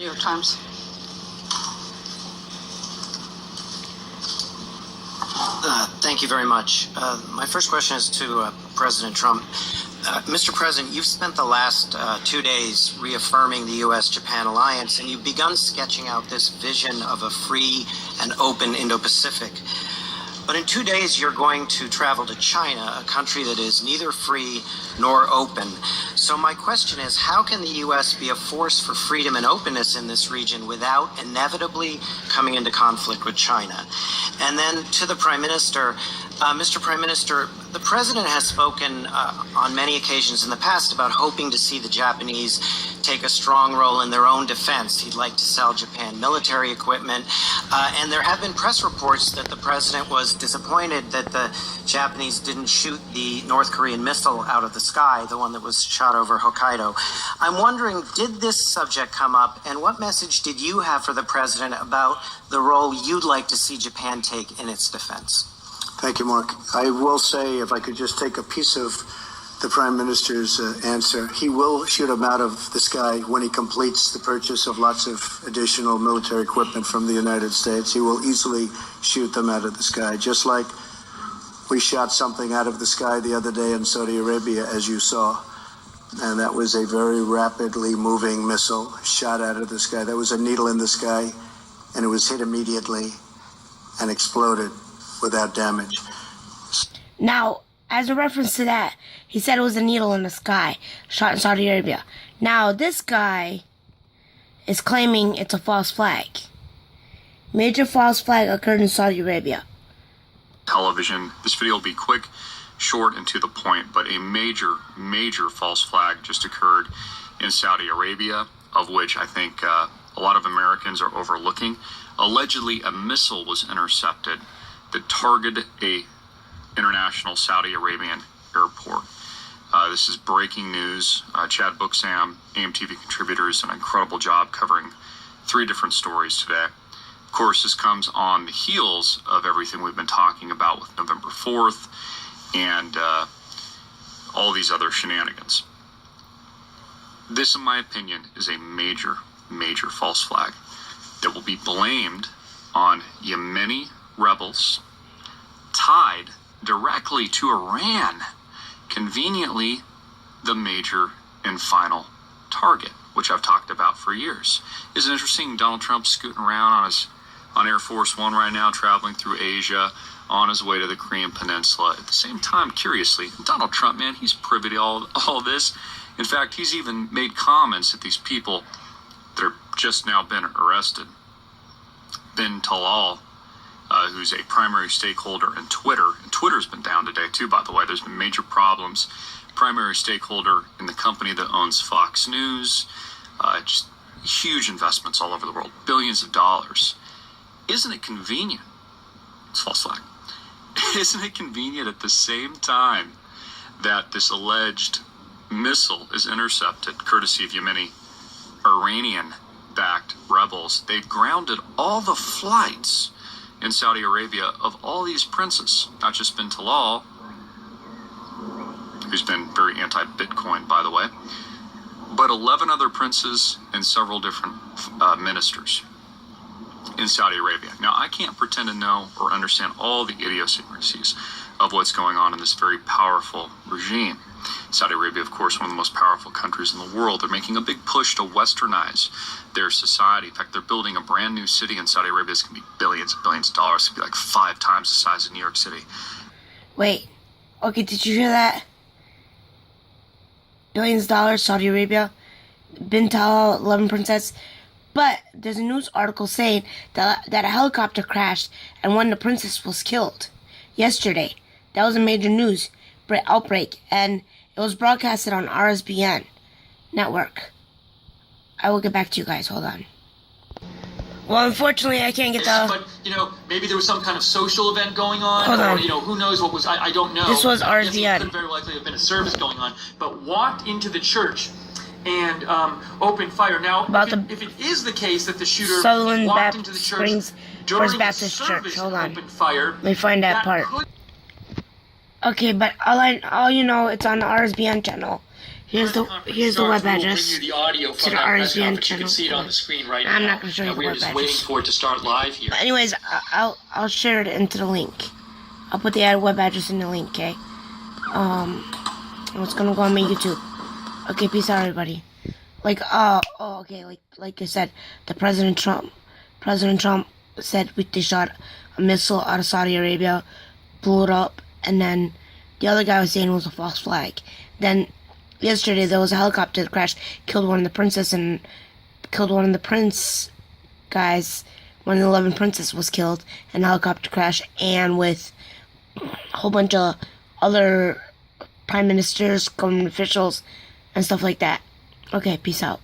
New York Times. Thank you very much. My first question is to President Trump. Mr. President, you've spent the last 2 days reaffirming the U.S.-Japan alliance, and you've begun sketching out this vision of a free and open Indo-Pacific. But in 2 days, you're going to travel to China, a country that is neither free nor open. So my question is, how can the U.S. be a force for freedom and openness in this region without inevitably coming into conflict with China? And then to the Prime Minister, Mr. Prime Minister, the President has spoken on many occasions in the past about hoping to see the Japanese take a strong role in their own defense. He'd like to sell Japan military equipment. And there have been press reports that the President was disappointed that the Japanese didn't shoot the North Korean missile out of the sky, the one that was shot over Hokkaido. I'm wondering, did this subject come up, and what message did you have for the President about the role you'd like to see Japan take in its defense? Thank you, Mark. I will say, if I could just take a piece of the Prime Minister's answer, he will shoot them out of the sky when he completes the purchase of lots of additional military equipment from the United States. He will easily shoot them out of the sky, just like we shot something out of the sky the other day in Saudi Arabia, as you saw. And that was a very rapidly moving missile shot out of the sky. That was a needle in the sky, and it was hit immediately and exploded without damage. Now, as a reference to that, he said it was a needle in the sky, shot in Saudi Arabia. Now, this guy is claiming it's a false flag. Major false flag occurred in Saudi Arabia. Television. This video will be quick, short, and to the point, but a major false flag just occurred in Saudi Arabia, of which I think a lot of Americans are overlooking. Allegedly, a missile was intercepted that targeted a international Saudi Arabian airport. This is breaking news. Chad Booksam, AMTV contributor, is an incredible job covering 3 different stories today. Of course, this comes on the heels of everything we've been talking about with November 4th and all these other shenanigans. This, in my opinion, is a major false flag that will be blamed on Yemeni rebels tied directly to Iran, conveniently the major and final target, which I've talked about for years. Isn't it interesting? Donald Trump scooting around on Air Force One right now, traveling through Asia on his way to the Korean Peninsula. At the same time, curiously, Donald Trump, man, he's privy to all this. In fact, he's even made comments that these people that are just now been arrested, bin Talal, who's a primary stakeholder in Twitter. And Twitter's been down today, too, by the way. There's been major problems. Primary stakeholder in the company that owns Fox News. Just huge investments all over the world. Billions of dollars. Isn't it convenient? It's false flag. Isn't it convenient at the same time that this alleged missile is intercepted, courtesy of Yemeni Iranian-backed rebels? They've grounded all the flights in Saudi Arabia of all these princes, not just bin Talal, who's been very anti-Bitcoin, by the way, but 11 other princes and several different ministers in Saudi Arabia. Now, I can't pretend to know or understand all the idiosyncrasies of what's going on in this very powerful regime. Saudi Arabia, of course, one of the most powerful countries in the world. They're making a big push to westernize their society. In fact, they're building a brand new city in Saudi Arabia. It's going to be billions and billions of dollars. It's going to be like 5 times the size of New York City. Wait, okay, did you hear that? Billions of dollars, Saudi Arabia, bin Talal, 11 princess. But there's a news article saying that a helicopter crashed and one of the princess was killed yesterday. That was a major news outbreak, and it was broadcasted on RSBN network. I will get back to you guys. Hold on. Well, unfortunately, I can't get the... But, maybe there was some kind of social event going on. Hold on. Or, who knows what was... I don't know. This was Yes, RSBN. it could very likely have been a service going on. But walked into the church and opened fire. Now, if it is the case that the shooter Sutherland walked into the church Springs during First Baptist the service Church. Hold and on. opened fire... Let me find that part. Okay, but all you know, it's on the RSBN channel. Here's the web address We'll bring you the audio to from the that press RSBN conference. You channel. can see it on the screen right now. I'm not going to show you the We're web just address. waiting for it to start live here. But anyways, I'll share it into the link. I'll put the web address in the link, okay? It's gonna go on my YouTube. Okay, peace out, everybody. Okay, like I said, President Trump said they shot a missile out of Saudi Arabia, blew it up, and then the other guy was saying it was a false flag. Then yesterday there was a helicopter that crashed, killed one of the princes and killed one of the prince guys. One of the 11 princes was killed in a helicopter crash, and with a whole bunch of other prime ministers, government officials, and stuff like that. Okay, peace out.